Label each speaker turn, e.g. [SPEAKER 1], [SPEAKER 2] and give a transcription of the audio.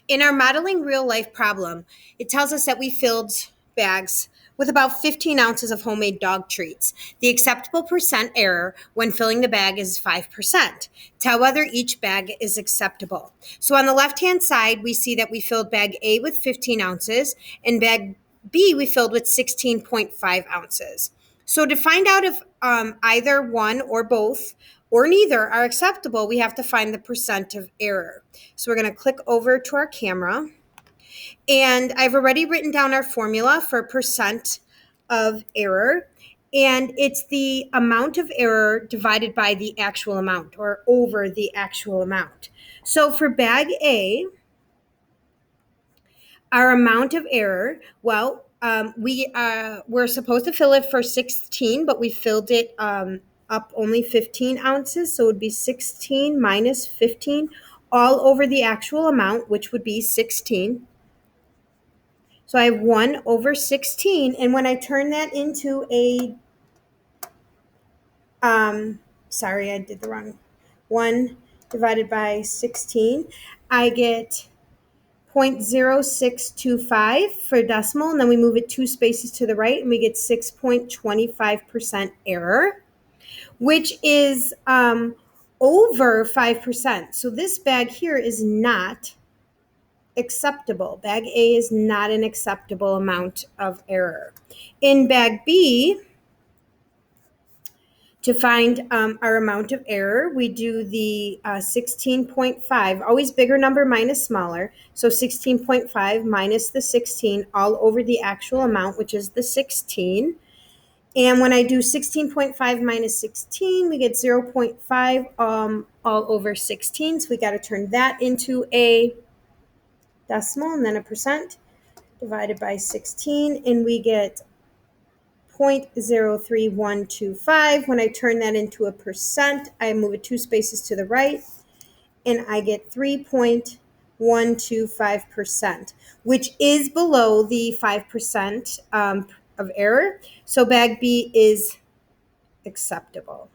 [SPEAKER 1] In our modeling real life problem, it tells us that we filled bags with about 15 ounces of homemade dog treats. The acceptable percent error when filling the bag is 5%. Tell whether each bag is acceptable. So on the left-hand side, we see that we filled bag A with 15 ounces and bag B we filled with 16.5 ounces. So to find out if either one or both or neither are acceptable, we have to find the percent of error. So we're going to click over to our camera, and I've already written down our formula for percent of error, and it's the amount of error divided by the actual amount or over the actual amount. So for bag A, our amount of error, well, we're supposed to fill it for 16, but we filled it up only 15 ounces. So it would be 16 minus 15 all over the actual amount, which would be 16. So I have 1 over 16. And when I turn that into sorry, I did the wrong 1 divided by 16, I get 0.0625 for decimal, and then we move it 2 spaces to the right, and we get 6.25% error, which is over 5%. So this bag here is not acceptable. Bag A is not an acceptable amount of error. In bag B, to find our amount of error, we do the 16.5, always bigger number minus smaller. So 16.5 minus the 16 all over the actual amount, which is the 16. And when I do 16.5 minus 16, we get 0.5 all over 16. So we got to turn that into a decimal and then a percent divided by 16. And we get 0.03125. When I turn that into a percent, I move it 2 spaces to the right, and I get 3.125%, which is below the 5% of error. So bag B is acceptable.